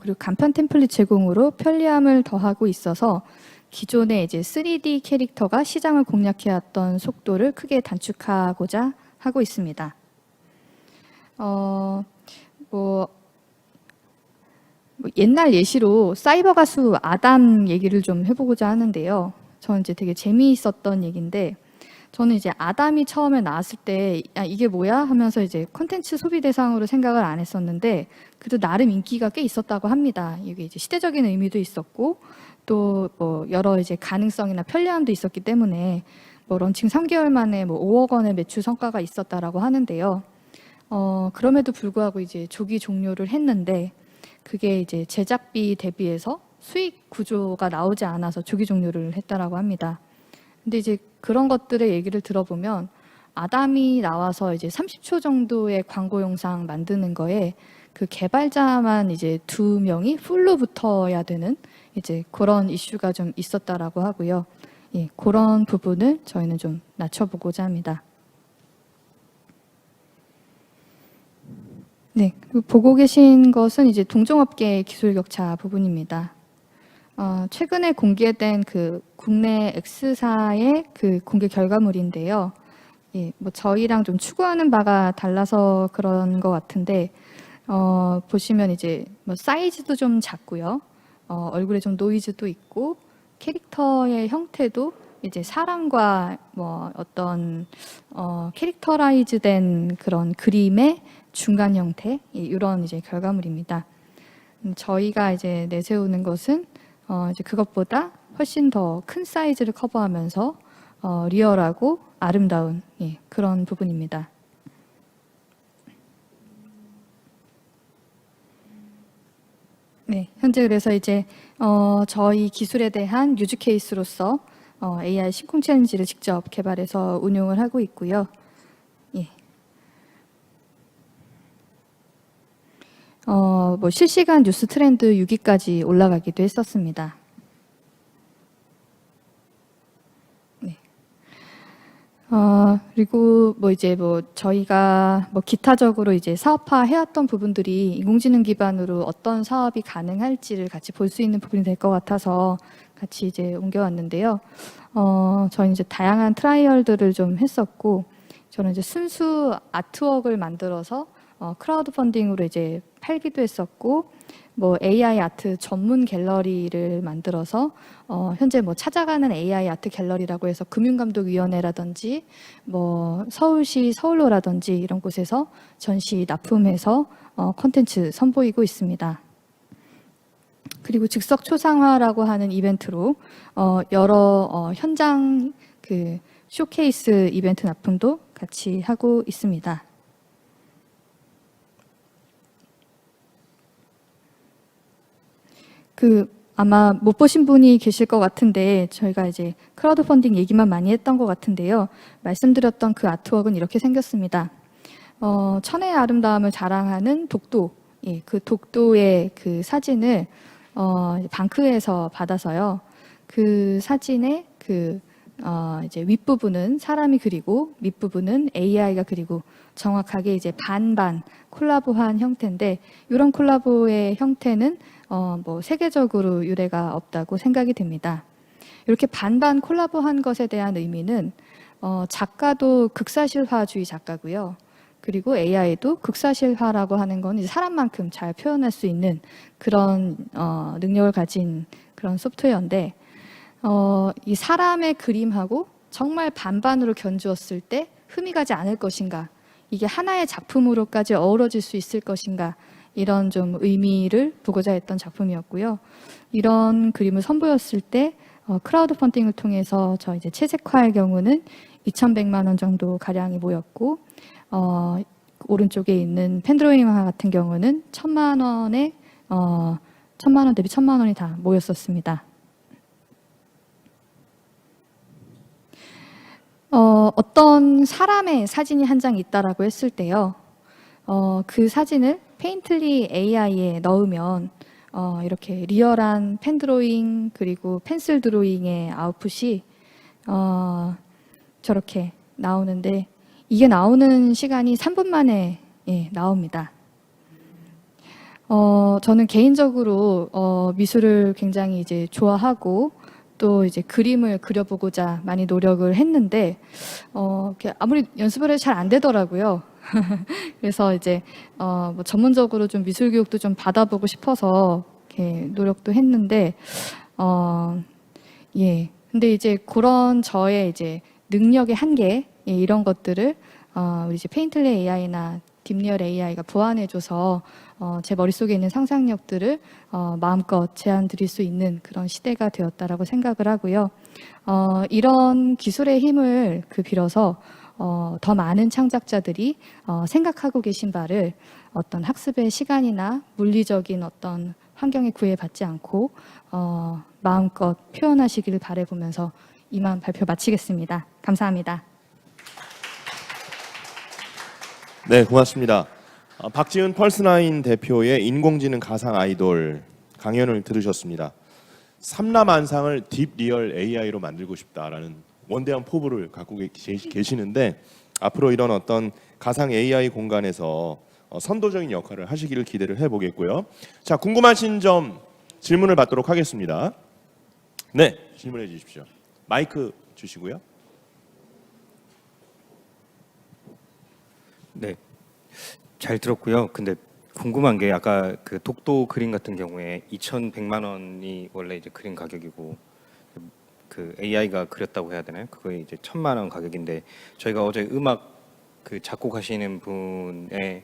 그리고 간편 템플릿 제공으로 편리함을 더하고 있어서 기존의 이제 3D 캐릭터가 시장을 공략해왔던 속도를 크게 단축하고자 하고 있습니다. 뭐 옛날 예시로 사이버 가수 아담 얘기를 좀 해보고자 하는데요. 저는 이제 되게 재미있었던 얘기인데 저는 이제 아담이 처음에 나왔을 때 이게 뭐야 하면서 이제 콘텐츠 소비 대상으로 생각을 안 했었는데 그래도 나름 인기가 꽤 있었다고 합니다. 이게 이제 시대적인 의미도 있었고 또 뭐 여러 이제 가능성이나 편리함도 있었기 때문에 뭐 런칭 3개월 만에 뭐 5억 원의 매출 성과가 있었다라고 하는데요. 그럼에도 불구하고 이제 조기 종료를 했는데 그게 이제 제작비 대비해서 수익 구조가 나오지 않아서 조기 종료를 했다라고 합니다. 근데 이제 그런 것들의 얘기를 들어보면 아담이 나와서 이제 30초 정도의 광고 영상 만드는 거에 그 개발자만 이제 2명이 풀로 붙어야 되는 이제 그런 이슈가 좀 있었다라고 하고요. 예, 그런 부분을 저희는 좀 낮춰보고자 합니다. 네, 그리고 보고 계신 것은 이제 동종업계 기술 격차 부분입니다. 최근에 공개된 그 국내 X사의 그 공개 결과물인데요. 예, 뭐 저희랑 좀 추구하는 바가 달라서 그런 것 같은데, 보시면 이제 뭐 사이즈도 좀 작고요. 얼굴에 좀 노이즈도 있고, 캐릭터의 형태도 이제 사람과 뭐 어떤 캐릭터라이즈된 그런 그림의 중간 형태, 이런 이제 결과물입니다. 저희가 이제 내세우는 것은 이제 그것보다 훨씬 더 큰 사이즈를 커버하면서 리얼하고 아름다운 그런 부분입니다. 네, 현재 그래서 이제 저희 기술에 대한 유즈 케이스로서 AI 심쿵 챌린지를 직접 개발해서 운용을 하고 있고요. 예. 뭐 실시간 뉴스 트렌드 6위까지 올라가기도 했었습니다. 네. 그리고 뭐 이제 뭐 저희가 뭐 기타적으로 이제 사업화 해왔던 부분들이 인공지능 기반으로 어떤 사업이 가능할지를 같이 볼 수 있는 부분이 될 것 같아서 같이 이제 옮겨왔는데요. 저는 이제 다양한 트라이얼들을 좀 했었고, 저는 이제 순수 아트웍을 만들어서 크라우드 펀딩으로 이제 팔기도 했었고, 뭐 AI 아트 전문 갤러리를 만들어서 현재 뭐 찾아가는 AI 아트 갤러리라고 해서 금융감독위원회라든지 뭐 서울시 서울로라든지 이런 곳에서 전시 납품해서 콘텐츠 선보이고 있습니다. 그리고 즉석 초상화라고 하는 이벤트로 여러 현장 그 쇼케이스 이벤트 납품도 같이 하고 있습니다. 아마 못 보신 분이 계실 것 같은데, 저희가 이제 크라우드 펀딩 얘기만 많이 했던 것 같은데요. 말씀드렸던 그 아트웍은 이렇게 생겼습니다. 천혜의 아름다움을 자랑하는 독도, 그 독도의 그 사진을 방크에서 받아서요. 그 사진의 이제 윗부분은 사람이 그리고 밑부분은 AI가 그리고 정확하게 이제 반반 콜라보한 형태인데, 이런 콜라보의 형태는 뭐 세계적으로 유례가 없다고 생각이 됩니다. 이렇게 반반 콜라보한 것에 대한 의미는 작가도 극사실화주의 작가고요. 그리고 AI도 극사실화라고 하는 건 이제 사람만큼 잘 표현할 수 있는 그런 능력을 가진 그런 소프트웨어인데, 이 사람의 그림하고 정말 반반으로 견주었을 때 흠이 가지 않을 것인가, 이게 하나의 작품으로까지 어우러질 수 있을 것인가, 이런 좀 의미를 보고자 했던 작품이었고요. 이런 그림을 선보였을 때 크라우드 펀딩을 통해서 저 이제 채색화의 경우는 2,100만 원 정도 가량이 모였고, 오른쪽에 있는 펜드로잉화 같은 경우는 1,000만 원에 1,000만 원 대비 1,000만 원이 다 모였었습니다. 어떤 사람의 사진이 한 장 있다라고 했을 때요. 그 사진을 페인틀리 AI에 넣으면 이렇게 리얼한 펜 드로잉 그리고 펜슬 드로잉의 아웃풋이 저렇게 나오는데, 이게 나오는 시간이 3분 만에 나옵니다. 저는 개인적으로 미술을 굉장히 이제 좋아하고 또 이제 그림을 그려보고자 많이 노력을 했는데 아무리 연습을 해도 잘 안 되더라고요. 그래서 이제 뭐 전문적으로 좀 미술 교육도 좀 받아보고 싶어서 이렇게 노력도 했는데 근데 이제 그런 저의 이제 능력의 한계 이런 것들을 우리 이제 페인틀리 AI나 딥리얼 AI가 보완해줘서 제 머릿속에 있는 상상력들을 마음껏 제안 드릴 수 있는 그런 시대가 되었다라고 생각을 하고요. 이런 기술의 힘을 빌어서 더 많은 창작자들이 생각하고 계신 바를 어떤 학습의 시간이나 물리적인 어떤 환경에 구애받지 않고 마음껏 표현하시기를 바라보면서 이만 발표 마치겠습니다. 감사합니다. 네, 고맙습니다. 박지은 펄스나인 대표의 인공지능 가상 아이돌 강연을 들으셨습니다. 삼라만상을 딥 리얼 AI로 만들고 싶다라는 원대한 포부를 갖고 계시는데 앞으로 이런 어떤 가상 AI 공간에서 선도적인 역할을 하시기를 기대를 해보겠고요. 자, 궁금하신 점 질문을 받도록 하겠습니다. 네, 질문해 주십시오. 마이크 주시고요. 네, 잘 들었고요. 근데 궁금한 게 아까 그 독도 그림 같은 경우에 2,100만 원이 원래 이제 그림 가격이고 그 AI가 그렸다고 해야 되나요? 그거에 이제 1,000만 원 가격인데 저희가 어제 음악 그 작곡하시는 분의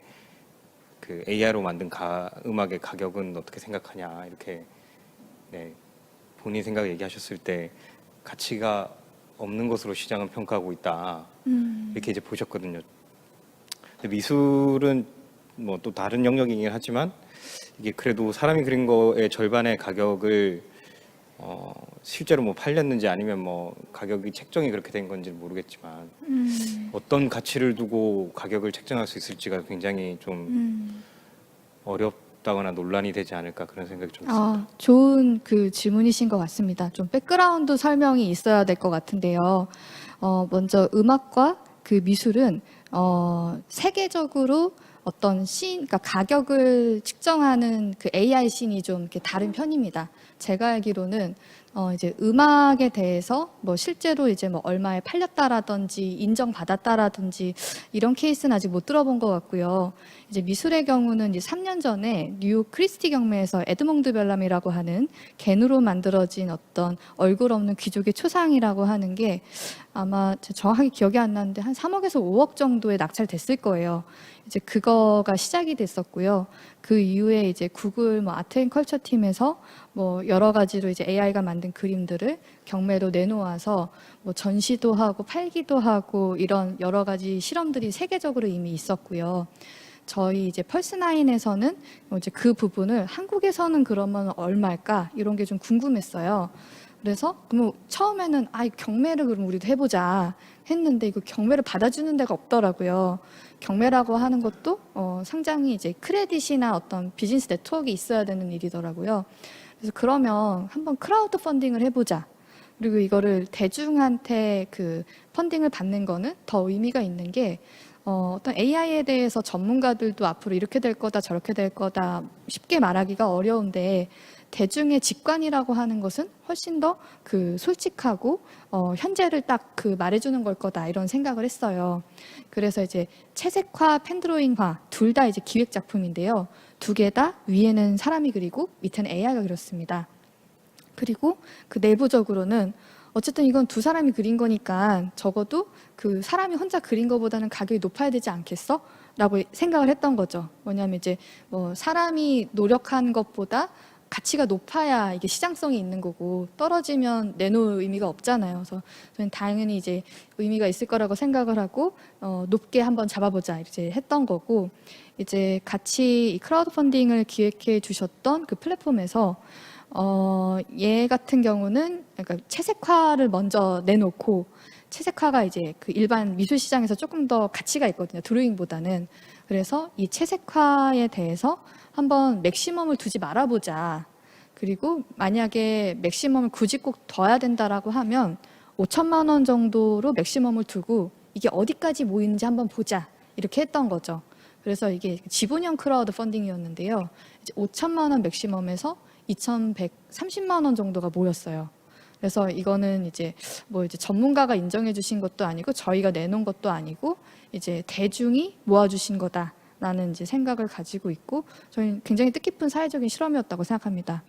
그 AI로 만든 음악의 가격은 어떻게 생각하냐 이렇게 네, 본인 생각 얘기하셨을 때 가치가 없는 것으로 시장은 평가하고 있다 이렇게 이제 보셨거든요. 근데 미술은 뭐 또 다른 영역이긴 하지만 이게 그래도 사람이 그린 거의 절반의 가격을 실제로 뭐 팔렸는지 아니면 뭐 가격이 책정이 그렇게 된 건지는 모르겠지만 어떤 가치를 두고 가격을 책정할 수 있을지가 굉장히 좀 어렵다거나 논란이 되지 않을까 그런 생각이 좀 있습니다. 좋은 그 질문이신 것 같습니다. 좀 백그라운드 설명이 있어야 될 것 같은데요. 먼저 음악과 그 미술은 세계적으로 어떤 그러니까 가격을 측정하는 그 AI 씬이 좀 이렇게 다른 편입니다. 제가 알기로는 이제 음악에 대해서 뭐 실제로 이제 뭐 얼마에 팔렸다라든지 인정받았다라든지 이런 케이스는 아직 못 들어본 것 같고요. 이제 미술의 경우는 이제 3년 전에 뉴욕 크리스티 경매에서 에드몽드 벨람이라고 하는 겐으로 만들어진 어떤 얼굴 없는 귀족의 초상이라고 하는 게 아마 정확하게 기억이 안 나는데 한 3억에서 5억 정도에 낙찰됐을 거예요. 이제 그거가 시작이 됐었고요. 그 이후에 이제 구글 뭐 아트앤컬처 팀에서 뭐 여러 가지로 이제 AI가 만든 그림들을 경매로 내놓아서 뭐 전시도 하고 팔기도 하고 이런 여러 가지 실험들이 세계적으로 이미 있었고요. 저희 이제 펄스나인에서는 이제 그 부분을 한국에서는 그러면 얼마일까 이런 게 좀 궁금했어요. 그래서 그럼 처음에는 경매를 그럼 우리도 해보자 했는데 이거 경매를 받아주는 데가 없더라고요. 경매라고 하는 것도 상당히 이제 크레딧이나 어떤 비즈니스 네트워크가 있어야 되는 일이더라고요. 그래서 그러면 한번 크라우드 펀딩을 해보자. 그리고 이거를 대중한테 그 펀딩을 받는 거는 더 의미가 있는 게 어떤 AI에 대해서 전문가들도 앞으로 이렇게 될 거다 저렇게 될 거다 쉽게 말하기가 어려운데 대중의 직관이라고 하는 것은 훨씬 더 그 솔직하고 현재를 딱 그 말해주는 걸 거다 이런 생각을 했어요. 그래서 이제 채색화, 펜드로잉화 둘 다 이제 기획 작품인데요. 두 개 다 위에는 사람이 그리고 밑에는 AI가 그렸습니다. 그리고 그 내부적으로는 어쨌든 이건 두 사람이 그린 거니까 적어도 그 사람이 혼자 그린 거보다는 가격이 높아야 되지 않겠어? 라고 생각을 했던 거죠. 뭐냐면 이제 뭐 사람이 노력한 것보다 가치가 높아야 이게 시장성이 있는 거고 떨어지면 내놓을 의미가 없잖아요. 그래서 저는 당연히 이제 의미가 있을 거라고 생각을 하고 높게 한번 잡아보자 이제 했던 거고 이제 같이 이 크라우드 펀딩을 기획해 주셨던 그 플랫폼에서 얘 같은 경우는 그러니까 채색화를 먼저 내놓고 채색화가 이제 그 일반 미술 시장에서 조금 더 가치가 있거든요. 드로잉보다는. 그래서 이 채색화에 대해서 한번 맥시멈을 두지 말아보자. 그리고 만약에 맥시멈을 굳이 꼭 둬야 된다라고 하면 5천만 원 정도로 맥시멈을 두고 이게 어디까지 모이는지 한번 보자. 이렇게 했던 거죠. 그래서 이게 지분형 크라우드 펀딩이었는데요. 이제 5천만 원 맥시멈에서 2,130만 원 정도가 모였어요. 그래서 이거는 이제 뭐 이제 전문가가 인정해 주신 것도 아니고 저희가 내놓은 것도 아니고 이제 대중이 모아주신 거다라는 이제 생각을 가지고 있고 저희는 굉장히 뜻깊은 사회적인 실험이었다고 생각합니다.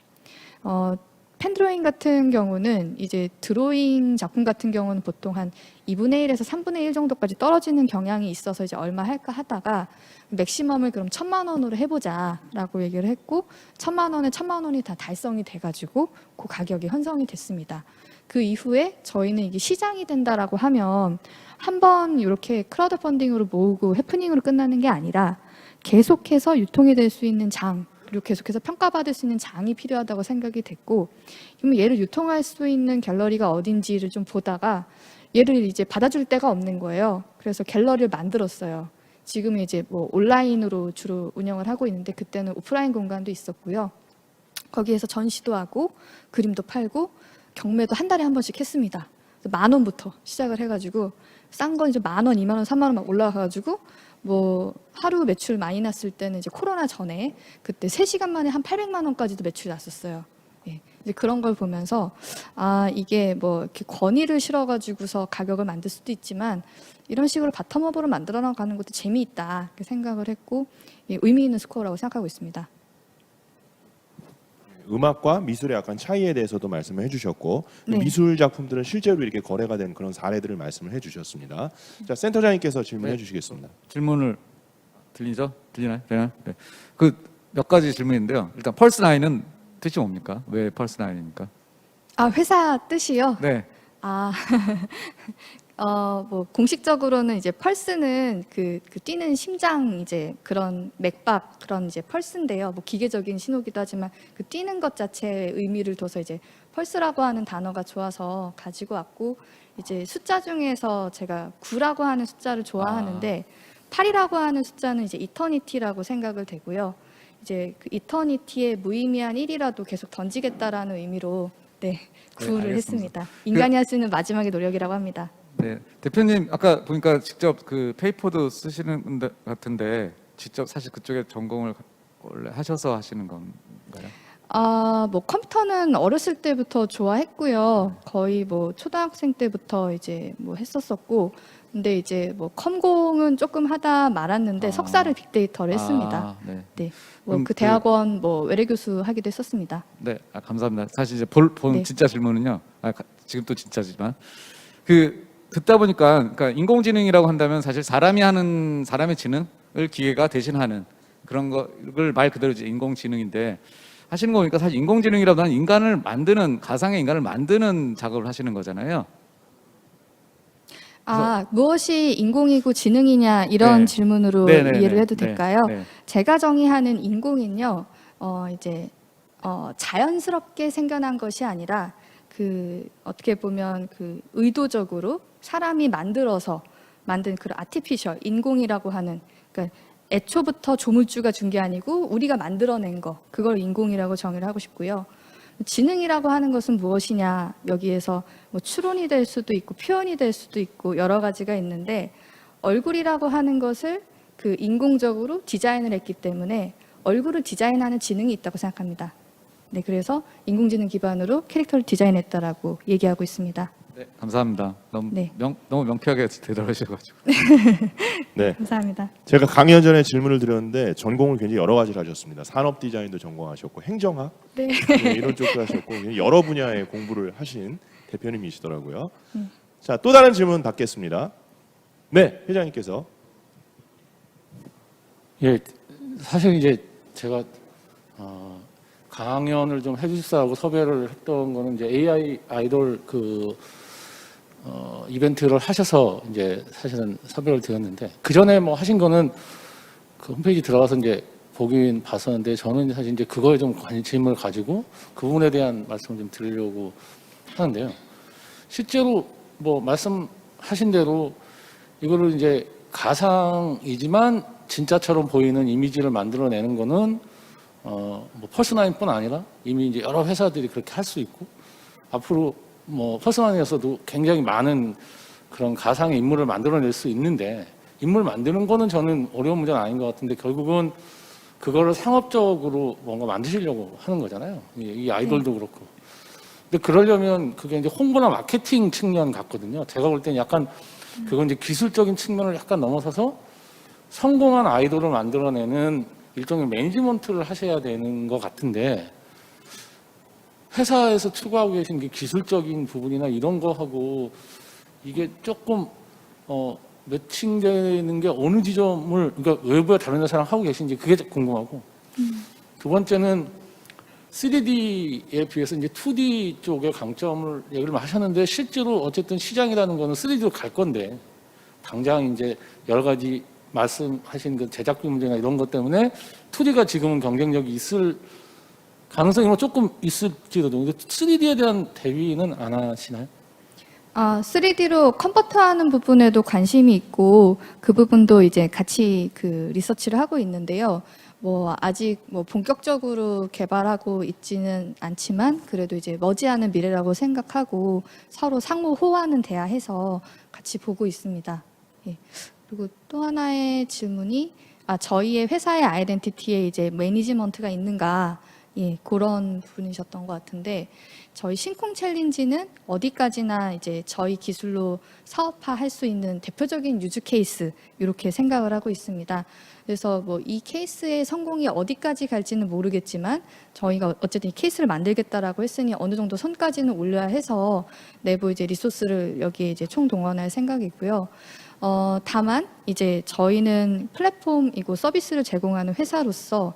펜드로잉 같은 경우는 이제 드로잉 작품 같은 경우는 보통 한 2분의 1에서 3분의 1 정도까지 떨어지는 경향이 있어서 이제 얼마 할까 하다가 맥시멈을 그럼 1,000만 원으로 해보자라고 얘기를 했고 1,000만 원에 1,000만 원이 다 달성이 돼가지고 그 가격이 형성이 됐습니다. 그 이후에 저희는 이게 시장이 된다라고 하면 한 번 이렇게 크라우드 펀딩으로 모으고 해프닝으로 끝나는 게 아니라 계속해서 유통이 될 수 있는 장, 그리고 계속해서 평가받을 수 있는 장이 필요하다고 생각이 됐고, 그러면 얘를 유통할 수 있는 갤러리가 어딘지를 좀 보다가 얘를 이제 받아줄 데가 없는 거예요. 그래서 갤러리를 만들었어요. 지금은 이제 뭐 온라인으로 주로 운영을 하고 있는데 그때는 오프라인 공간도 있었고요. 거기에서 전시도 하고 그림도 팔고 경매도 한 달에 한 번씩 했습니다. 10,000원부터 시작을 해가지고 싼 건 이제 10,000원, 20,000원, 30,000원 막 올라가가지고 뭐 하루 매출 많이 났을 때는 이제 코로나 전에 그때 3시간 만에 한 800만 원까지도 매출이 났었어요. 예. 이제 그런 걸 보면서 아 이게 뭐 이렇게 권위를 실어가지고서 가격을 만들 수도 있지만 이런 식으로 바텀업으로 만들어 나가는 것도 재미있다 이렇게 생각을 했고 예, 의미 있는 스코어라고 생각하고 있습니다. 음악과 미술의 약간 차이에 대해서도 말씀을 해주셨고 네. 미술 작품들은 실제로 이렇게 거래가 된 그런 사례들을 말씀을 해주셨습니다. 자 센터장님께서 질문해 네. 주시겠습니다. 질문을 들리죠? 들리나요? 되나요? 네. 그 몇 가지 질문인데요. 일단 펄스9은 뜻이 뭡니까? 왜 펄스9입니까? 아 회사 뜻이요? 네. 아, 뭐 공식적으로는 이제 펄스는 그 뛰는 심장 이제 그런 맥박 그런 이제 펄스인데요. 뭐 기계적인 신호기도 하지만 그 뛰는 것 자체의 의미를 둬서 이제 펄스라고 하는 단어가 좋아서 가지고 왔고 이제 숫자 중에서 제가 9라고 하는 숫자를 좋아하는데 8이라고 하는 숫자는 이제 이터니티라고 생각을 되고요. 이제 그 이터니티의 무의미한 1이라도 계속 던지겠다라는 의미로 네, 9를 알겠습니다. 했습니다. 인간이 할 수 있는 마지막의 노력이라고 합니다. 네. 대표님 아까 보니까 직접 그 페이퍼도 쓰시는 것 같은데 직접 사실 그쪽에 전공을 원래 하셔서 하시는 건가요? 아, 뭐 컴퓨터는 어렸을 때부터 좋아했고요. 거의 뭐 초등학생 때부터 이제 뭐 했었었고, 근데 이제 뭐 컴공은 조금 하다 말았는데 아. 석사를 빅데이터를 했습니다. 아, 네. 네, 뭐 그럼 그 대학원 뭐 외래 교수 하기도 했었습니다. 네, 감사합니다. 사실 이제 본 네. 진짜 질문은요. 지금 또 진짜지만 그 듣다 보니까 그러니까 인공지능이라고 한다면 사실 사람이 하는 사람의 지능을 기계가 대신하는 그런 거를 말 그대로 이제 인공지능인데 하시는 거 보니까 사실 인공지능이라도 한 인간을 만드는 가상의 인간을 만드는 작업을 하시는 거잖아요. 아, 무엇이 인공이고 지능이냐 이런 네. 질문으로 네네네. 이해를 해도 네. 될까요? 네. 제가 정의하는 인공은요, 이제 자연스럽게 생겨난 것이 아니라 그 어떻게 보면 그 의도적으로 사람이 만들어서 만든 그런 아티피셜 인공이라고 하는 그러니까 애초부터 조물주가 준 게 아니고 우리가 만들어낸 거 그걸 인공이라고 정의를 하고 싶고요. 지능이라고 하는 것은 무엇이냐 여기에서 뭐 추론이 될 수도 있고 표현이 될 수도 있고 여러 가지가 있는데 얼굴이라고 하는 것을 그 인공적으로 디자인을 했기 때문에 얼굴을 디자인하는 지능이 있다고 생각합니다. 네, 그래서 인공지능 기반으로 캐릭터를 디자인했다라고 얘기하고 있습니다. 네, 감사합니다. 너무 네. 너무 명쾌하게 대답하셔가지고. 네, 감사합니다. 제가 강연 전에 질문을 드렸는데 전공을 굉장히 여러 가지를 하셨습니다. 산업 디자인도 전공하셨고 행정학 네. 네, 이런 쪽도 하셨고 여러 분야의 공부를 하신 대표님이시더라고요. 자, 또 다른 질문 받겠습니다. 네, 회장님께서. 예, 사실 이제 제가 강연을 좀 해주시라고 섭외를 했던 거는 이제 AI 아이돌 이벤트를 하셔서 이제 사실은 섭외를 드렸는데 그 전에 뭐 하신 거는 그 홈페이지 들어가서 이제 보긴 봤었는데 저는 사실 이제 그거에 좀 관심을 가지고 그 부분에 대한 말씀을 좀 드리려고 하는데요. 실제로 뭐 말씀하신 대로 이거를 이제 가상이지만 진짜처럼 보이는 이미지를 만들어내는 거는 뭐 펄스9뿐 아니라 이미 이제 여러 회사들이 그렇게 할 수 있고 앞으로 뭐 펄스9에서도 굉장히 많은 그런 가상의 인물을 만들어낼 수 있는데 인물 만드는 거는 저는 어려운 문제는 아닌 것 같은데 결국은 그거를 상업적으로 뭔가 만드시려고 하는 거잖아요. 이 아이돌도 그렇고. 근데 그러려면 그게 이제 홍보나 마케팅 측면 같거든요. 제가 볼 때는 약간 그건 이제 기술적인 측면을 약간 넘어서서 성공한 아이돌을 만들어내는 일종의 매니지먼트를 하셔야 되는 것 같은데 회사에서 추구하고 계신 게 기술적인 부분이나 이런 거하고 이게 조금 매칭되는 게 어느 지점을 그러니까 외부에 다른 회사랑 하고 계신지 그게 궁금하고 두 번째는 3D에 비해서 이제 2D 쪽의 강점을 얘기를 하셨는데 실제로 어쨌든 시장이라는 거는 3D로 갈 건데 당장 이제 여러 가지 말씀하신 그 제작비 문제나 이런 것 때문에 2D가 지금은 경쟁력이 있을 가능성이 조금 있을지도. 근데 3D에 대한 대비는 안 하시나요? 3D로 컨버터하는 부분에도 관심이 있고 그 부분도 이제 같이 그 리서치를 하고 있는데요. 뭐 아직 뭐 본격적으로 개발하고 있지는 않지만 그래도 이제 머지않은 미래라고 생각하고 서로 상호 호환은 돼야 해서 같이 보고 있습니다. 예. 그리고 또 하나의 질문이 저희의 회사의 아이덴티티에 이제 매니지먼트가 있는가? 예, 그런 부분이셨던 것 같은데 저희 신콩 챌린지는 어디까지나 이제 저희 기술로 사업화할 수 있는 대표적인 유즈 케이스 이렇게 생각을 하고 있습니다. 그래서 뭐 이 케이스의 성공이 어디까지 갈지는 모르겠지만 저희가 어쨌든 이 케이스를 만들겠다라고 했으니 어느 정도 선까지는 올려야 해서 내부 이제 리소스를 여기에 이제 총동원할 생각이고요. 다만 이제 저희는 플랫폼이고 서비스를 제공하는 회사로서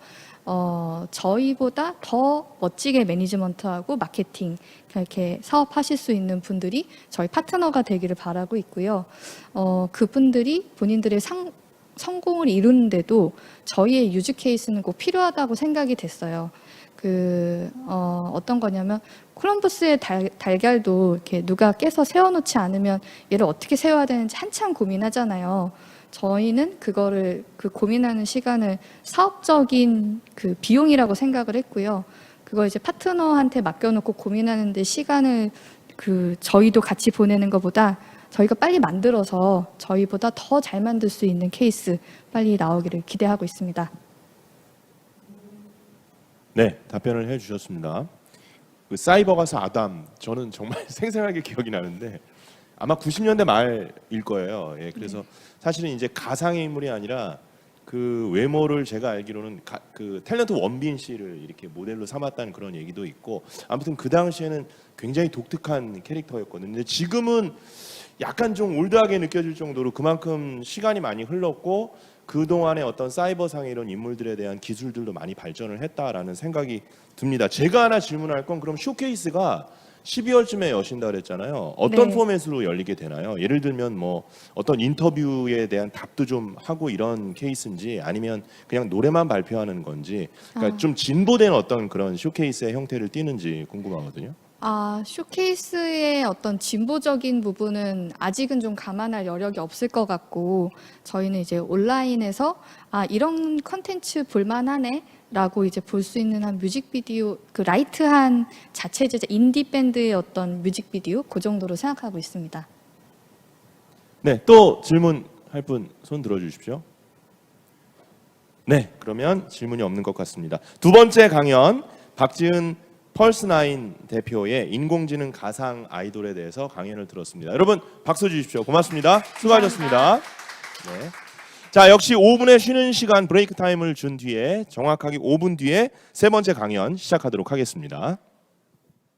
저희보다 더 멋지게 매니지먼트하고 마케팅 이렇게 사업하실 수 있는 분들이 저희 파트너가 되기를 바라고 있고요. 그분들이 본인들의 성공을 이루는데도 저희의 유즈 케이스는 꼭 필요하다고 생각이 됐어요. 어떤 거냐면 콜럼버스의 달걀도 이렇게 누가 깨서 세워놓지 않으면 얘를 어떻게 세워야 되는지 한참 고민하잖아요. 저희는 그거를 그 고민하는 시간을 사업적인 그 비용이라고 생각을 했고요. 그거 이제 파트너한테 맡겨놓고 고민하는데 시간을 저희도 같이 보내는 것보다 저희가 빨리 만들어서 저희보다 더 잘 만들 수 있는 케이스 빨리 나오기를 기대하고 있습니다. 네, 답변을 해주셨습니다. 그 사이버 가수 아담, 저는 정말 생생하게 기억이 나는데 아마 90년대 말일 거예요. 예, 그래서 사실은 이제 가상의 인물이 아니라 그 외모를 제가 알기로는 그 탤런트 원빈 씨를 이렇게 모델로 삼았다는 그런 얘기도 있고 아무튼 그 당시에는 굉장히 독특한 캐릭터였거든요. 근데 지금은 약간 좀 올드하게 느껴질 정도로 그만큼 시간이 많이 흘렀고 그동안의 어떤 사이버상의 이런 인물들에 대한 기술들도 많이 발전을 했다라는 생각이 듭니다. 제가 하나 질문할 건 그럼 쇼케이스가 12월쯤에 여신다 그랬잖아요. 어떤 네. 포맷으로 열리게 되나요? 예를 들면 뭐 어떤 인터뷰에 대한 답도 좀 하고 이런 케이스인지 아니면 그냥 노래만 발표하는 건지 그러니까 좀 진보된 어떤 그런 쇼케이스의 형태를 띠는지 궁금하거든요. 쇼케이스의 어떤 진보적인 부분은 아직은 좀 감안할 여력이 없을 것 같고 저희는 이제 온라인에서 이런 컨텐츠 볼만하네 라고 이제 볼 수 있는 한 뮤직비디오 그 라이트한 자체 제작 인디 밴드의 어떤 뮤직비디오 그 정도로 생각하고 있습니다. 네, 또 질문할 분 손 들어주십시오. 네, 그러면 질문이 없는 것 같습니다. 두 번째 강연 박지은 펄스9 대표의 인공지능 가상 아이돌에 대해서 강연을 들었습니다. 여러분 박수 주십시오. 고맙습니다. 수고하셨습니다. 네. 자, 역시 5분의 쉬는 시간 브레이크 타임을 준 뒤에 정확하게 5분 뒤에 세 번째 강연 시작하도록 하겠습니다.